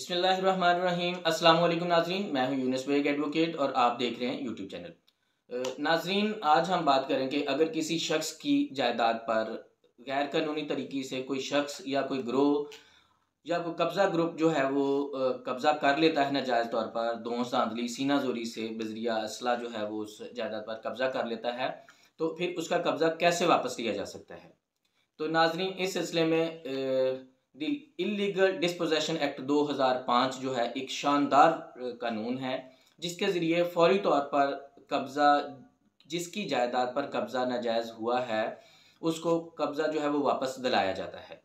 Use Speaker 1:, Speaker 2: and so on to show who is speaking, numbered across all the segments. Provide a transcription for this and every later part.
Speaker 1: बिस्मिल्लाहिर्रहमानिर्रहीम। अस्सलाम वालेकुम नाजरीन, मैं हूं यूनुस बेग एडवोकेट और आप देख रहे हैं यूट्यूब चैनल। नाजरीन, आज हम बात करेंगे अगर किसी शख्स की जायदाद पर गैर कानूनी तरीके से कोई शख्स या कोई ग्रोह या कोई कब्ज़ा ग्रुप जो है वो कब्ज़ा कर लेता है नाजायज़ तौर पर, धौंस धांधली सीना जोरी से बजरिया असला जो है वो उस जायदाद पर कब्ज़ा कर लेता है, तो फिर उसका कब्ज़ा कैसे वापस लिया जा सकता है। तो नाजरीन, इस सिलसिले में द इलीगल डिस्पोजेशन एक्ट 2005 जो है एक शानदार कानून है, जिसके ज़रिए फौरी तौर पर कब्ज़ा, जिसकी जायदाद पर कब्ज़ा नाजायज़ हुआ है उसको कब्ज़ा जो है वो वापस दिलाया जाता है।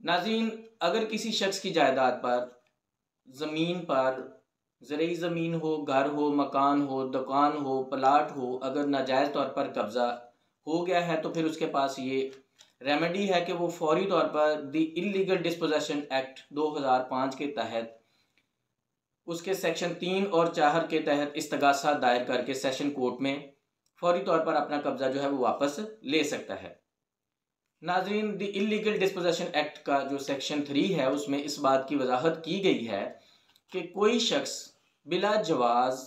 Speaker 1: नाज़रीन, अगर किसी शख्स की जायदाद पर ज़मीन पर ज़रूरी ज़मीन हो, घर हो, मकान हो, दुकान हो, प्लाट हो, अगर नाजायज़ तौर पर कब्ज़ा हो गया है तो फिर उसके पास ये रेमेडी है कि वो फौरी तौर पर द इलीगल डिस्पोजेशन एक्ट 2005 के तहत उसके सेक्शन 3 और 4 के तहत इस्तगासा दायर करके सेशन कोर्ट में फौरी तौर पर अपना कब्ज़ा जो है वो वापस ले सकता है। नाजरीन, द इलीगल डिस्पोजेशन एक्ट का जो सेक्शन 3 है उसमें इस बात की वजाहत की गई है कि कोई शख्स बिला जवाज़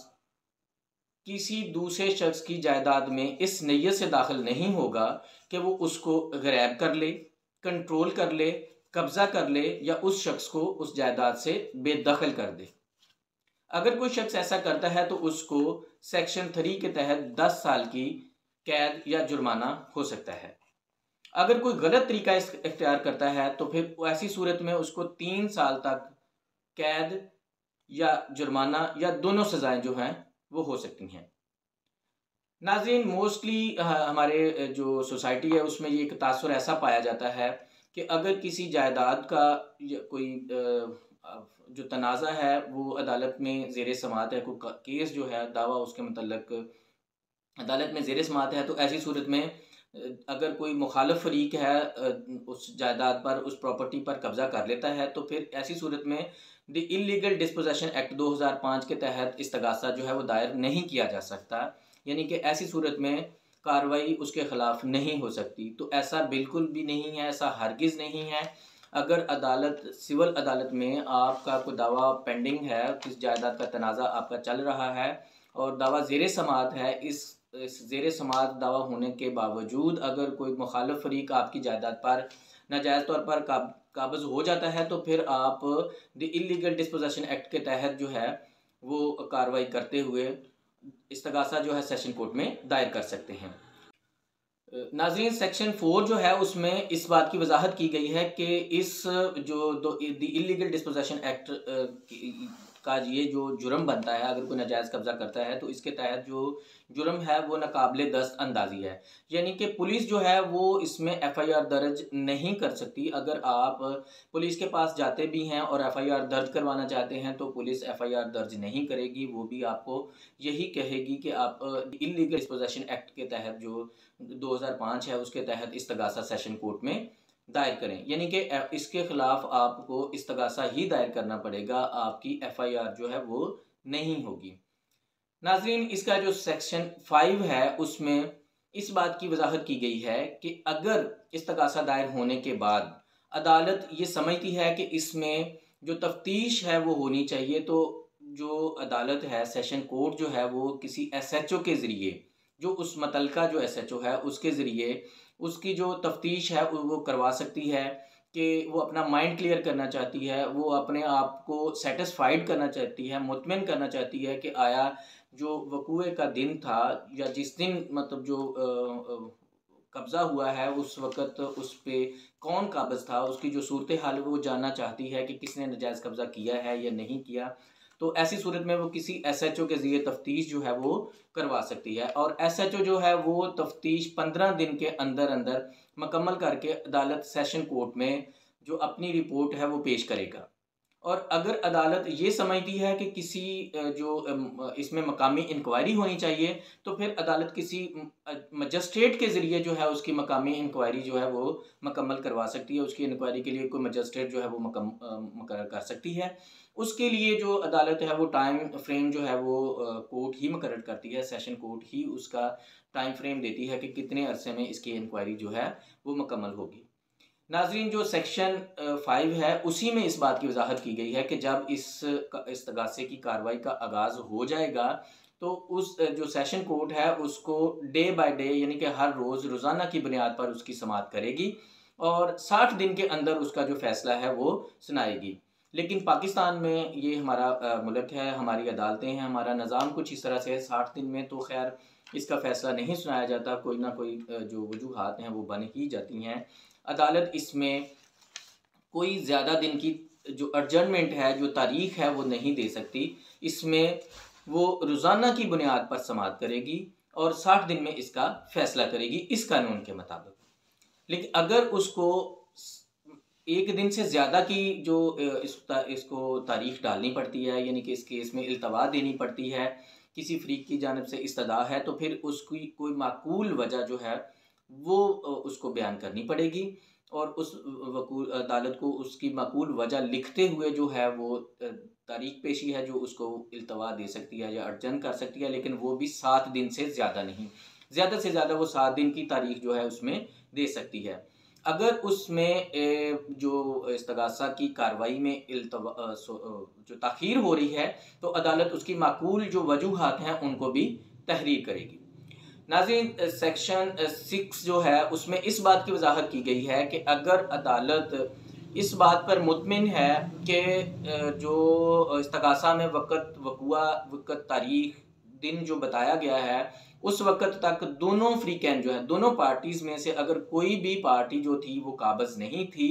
Speaker 1: किसी दूसरे शख्स की जायदाद में इस नीयत से दाखिल नहीं होगा कि वो उसको गरैब कर ले, कंट्रोल कर ले, कब्ज़ा कर ले या उस शख्स को उस जायदाद से बेदखल कर दे। अगर कोई शख्स ऐसा करता है तो उसको सेक्शन 3 के तहत 10 साल की कैद या जुर्माना हो सकता है। अगर कोई गलत तरीका इख्तियार करता है तो फिर ऐसी सूरत में उसको 3 साल तक कैद या जुर्माना या दोनों सजाएं जो हैं वो हो सकती हैं। नाज़रीन, मोस्टली हमारे जो सोसाइटी है उसमें ये एक तासुर ऐसा पाया जाता है कि अगर किसी जायदाद का कोई जो तनाज़ा है वो अदालत में ज़ेर समाअत है, कोई केस जो है दावा उसके मतलब अदालत में ज़ेर समाअत है, तो ऐसी सूरत में अगर कोई मुखालिफ फरीक है उस जायदाद पर, उस प्रॉपर्टी पर कब्ज़ा कर लेता है तो फिर ऐसी सूरत में द इलीगल डिस्पोजेशन एक्ट 2005 के तहत इस्तगासा जो है वो दायर नहीं किया जा सकता, यानी कि ऐसी सूरत में कार्रवाई उसके ख़िलाफ़ नहीं हो सकती। तो ऐसा बिल्कुल भी नहीं है, ऐसा हरगिज़ नहीं है। अगर अदालत, सिविल अदालत में आपका कोई दावा पेंडिंग है, किस जायदाद का तनाज़ा आपका चल रहा है और दावा ज़ेर समाअत है, इस ज़ेर समाअत दावा होने के बावजूद अगर कोई मुखालिफ फरीक आपकी जायदाद पर नाजायज़ तौर पर काबज़ हो जाता है तो फिर आप द इलीगल डिस्पोजेशन एक्ट के तहत जो है वो कार्रवाई करते हुए इस्तगासा जो है सेशन कोर्ट में दायर कर सकते हैं। नाज़रीन, सेक्शन 4 जो है उसमें इस बात की वजाहत की गई है कि इस जो द इलीगल डिस्पोजेशन एक्ट का ये जो जुर्म बनता है, अगर कोई नाजायज़ कब्ज़ा करता है तो इसके तहत जो जुर्म है वो नाकाबिले दस्त अंदाज़ी है, यानी कि पुलिस जो है वो इसमें FIR दर्ज नहीं कर सकती। अगर आप पुलिस के पास जाते भी हैं और FIR दर्ज करवाना चाहते हैं तो पुलिस FIR दर्ज नहीं करेगी, वो भी आपको यही कहेगी कि आप इलीगल डिस्पोजेशन एक्ट के तहत जो 2005 है उसके तहत इस्तगासा सेशन कोर्ट में दायर करें, यानी कि इसके ख़िलाफ़ आपको इस्तगासा ही दायर करना पड़ेगा, आपकी FIR जो है वो नहीं होगी। नाज़रीन, इसका जो सेक्शन 5 है उसमें इस बात की वजाहत की गई है कि अगर इस्तगासा दायर होने के बाद अदालत ये समझती है कि इसमें जो तफ्तीश है वो होनी चाहिए, तो जो अदालत है, सेशन कोर्ट जो है वो किसी SHO के ज़रिए, जो उस मतलका जो SHO है उसके ज़रिए उसकी जो तफ्तीश है वो करवा सकती है कि वो अपना माइंड क्लियर करना चाहती है, वो अपने आप को सेटिस्फाइड करना चाहती है, मुतमिन करना चाहती है कि आया जो वक़ूए का दिन था या जिस दिन मतलब जो कब्ज़ा हुआ है उस वक़्त उस पे कौन काबिज़ था, उसकी जो सूरत हाल है वो जानना चाहती है कि किसने नाजायज़ कब्ज़ा किया है या नहीं किया। तो ऐसी सूरत में वो किसी SHO के ज़रिए तफ्तीश जो है वो करवा सकती है और SHO जो है वो तफ्तीश 15 दिन के अंदर अंदर मुकम्मल करके अदालत सेशन कोर्ट में जो अपनी रिपोर्ट है वो पेश करेगा। और अगर अदालत ये समझती है कि किसी जो इसमें मकामी इंक्वायरी होनी चाहिए तो फिर अदालत किसी मजिस्ट्रेट के ज़रिए जो है उसकी मकामी इंक्वायरी जो है वो मुकम्मल करवा सकती है। उसकी इंक्वायरी के लिए कोई मजिस्ट्रेट जो है वो मुकर्रर कर सकती है। उसके लिए जो अदालत है वो टाइम फ्रेम जो है वो कोर्ट ही मुकर्रर करती है, सेशन कोर्ट ही उसका टाइम फ्रेम देती है कि कितने अरसे में इसकी इंक्वायरी जो है वो मुकम्मल होगी। नाज़रीन, जो सेक्शन 5 है उसी में इस बात की वजाहत की गई है कि जब इस इस्तगासे की कार्रवाई का आगाज़ हो जाएगा तो उस जो सेशन कोर्ट है उसको डे बाय डे यानी कि हर रोज़ रोज़ाना की बुनियाद पर उसकी समाअत करेगी और 60 दिन के अंदर उसका जो फ़ैसला है वो सुनाएगी। लेकिन पाकिस्तान में ये हमारा मुल्क है, हमारी अदालतें हैं, हमारा निज़ाम कुछ इस तरह से है। 60 दिन में तो खैर इसका फ़ैसला नहीं सुनाया जाता, कोई ना कोई जो वजूहात हैं वो बन ही जाती हैं। अदालत इसमें कोई ज़्यादा दिन की जो अर्जेंटमेंट है, जो तारीख है वो नहीं दे सकती। इसमें वो रोज़ाना की बुनियाद पर समाअत करेगी और 60 दिन में इसका फ़ैसला करेगी इस कानून के मुताबिक। लेकिन अगर उसको एक दिन से ज़्यादा की जो इसको तारीख डालनी पड़ती है, यानी कि इस केस में इल्तवा देनी पड़ती है, किसी फ़रीक की जानिब से इस्तदा है, तो फिर उसकी कोई माकूल वजह जो है वो उसको बयान करनी पड़ेगी और उस वकूल अदालत को उसकी माकूल वजह लिखते हुए जो है वो तारीख पेशी है जो उसको इल्तवा दे सकती है या अर्जन कर सकती है, लेकिन वो भी 7 दिन से ज़्यादा नहीं। ज़्यादा से ज़्यादा वो 7 दिन की तारीख जो है उसमें दे सकती है। अगर उसमें जो इस्तगासा की कार्रवाई में जो ताख़ीर हो रही है तो अदालत उसकी माकूल जो वजूहात हैं उनको भी तहरीर करेगी। नाज़रीन, सेक्शन 6 जो है उसमें इस बात की वजाहत की गई है कि अगर अदालत इस बात पर मुतमिन है कि जो इस्तगासा में वक़्त वक़ुआ वक़्त तारीख दिन जो बताया गया है उस वक़्त तक दोनों फ़रीक़ैन जो है, दोनों पार्टीज़ में से अगर कोई भी पार्टी जो थी वो काबिज़ नहीं थी,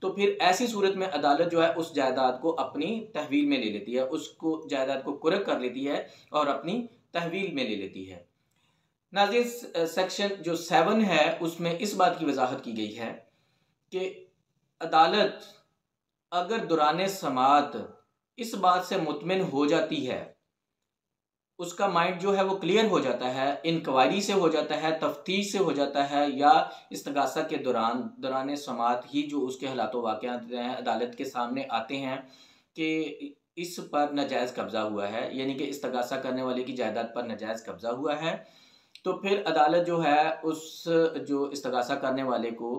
Speaker 1: तो फिर ऐसी सूरत में अदालत जो है उस जायदाद को अपनी तहवील में ले लेती है, उसको जायदाद को कुर्क कर लेती है और अपनी तहवील में ले लेती है। नाज़रीन, सेक्शन जो 7 है उसमें इस बात की वजाहत की गई है कि अदालत अगर दौरान समाअत इस बात से मुतमिन हो जाती है, उसका माइंड जो है वो क्लियर हो जाता है, इंक्वायरी से हो जाता है, तफ्तीश से हो जाता है या इस्तगासा के दौरान समाअत ही जो उसके हालात वाक़यात हैं अदालत के सामने आते हैं कि इस पर नाजायज़ कब्ज़ा हुआ है, यानी कि इस्तगासा करने वाले की जायदाद पर नाजायज़ कब्ज़ा हुआ है, तो फिर अदालत जो है उस जो इस्तगासा करने वाले को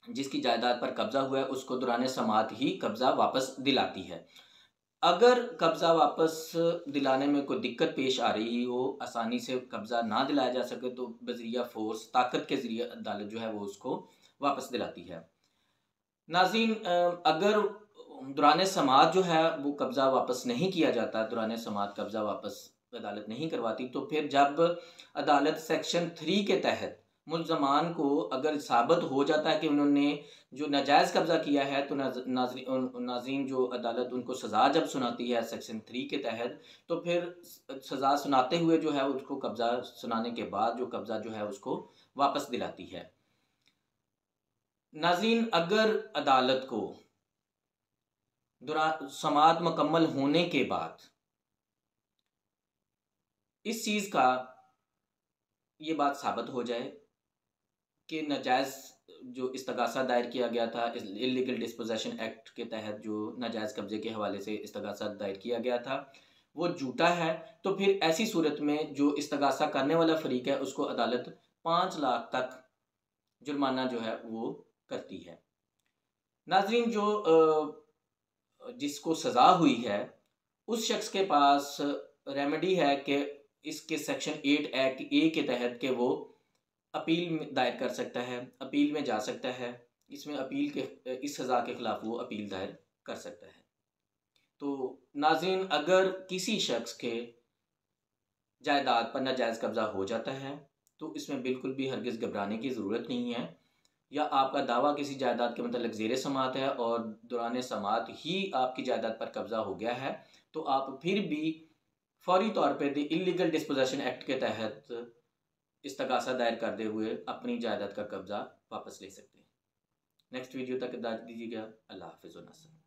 Speaker 1: जिसकी जायदाद पर कब्ज़ा हुआ है उसको दौरान समाअत ही कब्ज़ा वापस दिलाती है। अगर कब्ज़ा वापस दिलाने में कोई दिक्कत पेश आ रही हो, आसानी से कब्ज़ा ना दिलाया जा सके, तो बज़रिया फ़ोर्स ताकत के ज़रिए अदालत जो है वो उसको वापस दिलाती है। नाज़रीन, अगर दौरान समाअत जो है वो कब्ज़ा वापस नहीं किया जाता, दौरान समाअत कब्ज़ा वापस अदालत नहीं करवाती, तो फिर जब अदालत सेक्शन 3 के तहत मुल्ज़मान को अगर साबित हो जाता है कि उन्होंने जो नाजायज़ कब्ज़ा किया है, तो नाज़रीन जो अदालत उनको सज़ा जब सुनाती है सेक्शन 3 के तहत, तो फिर सज़ा सुनाते हुए जो है उसको कब्ज़ा सुनाने के बाद जो कब्ज़ा जो है उसको वापस दिलाती है। नाज़रीन, अगर अदालत को समाअत मुकम्मल होने के बाद इस चीज़ का ये बात साबित हो जाए कि नाजायज़ जो इस्तगासा दायर किया गया था इल्लीगल डिस्पोजेशन एक्ट के तहत, जो नाजायज़ कब्ज़े के हवाले से इस्तगासा दायर किया गया था वो झूठा है, तो फिर ऐसी सूरत में जो इस्तगासा करने वाला फ़रीक है उसको अदालत 5 लाख तक जुर्माना जो है वो करती है। नाज़रीन, जो जिसको सज़ा हुई है उस शख्स के पास रेमेडी है कि इसके सेक्शन 8 एक्ट ए के तहत के वो अपील दायर कर सकता है, अपील में जा सकता है। इसमें अपील के इस सज़ा के ख़िलाफ़ वो अपील दायर कर सकता है। तो नाज़रीन, अगर किसी शख्स के जायदाद पर नाजायज़ कब्ज़ा हो जाता है तो इसमें बिल्कुल भी हरगिज़ घबराने की ज़रूरत नहीं है, या आपका दावा किसी जायदाद के मतलब ज़ेर समाअत है और दौरान समाअत ही आपकी जायदाद पर कब्ज़ा हो गया है, तो आप फिर भी फौरी तौर पे द इल्लीगल डिस्पोजेशन एक्ट के तहत इस्तगासा दायर करते हुए अपनी जायदाद का कब्ज़ा वापस ले सकते हैं। नेक्स्ट वीडियो तक इजाज़त दीजिएगा। अल्लाह हाफ़िज़ व नस्र।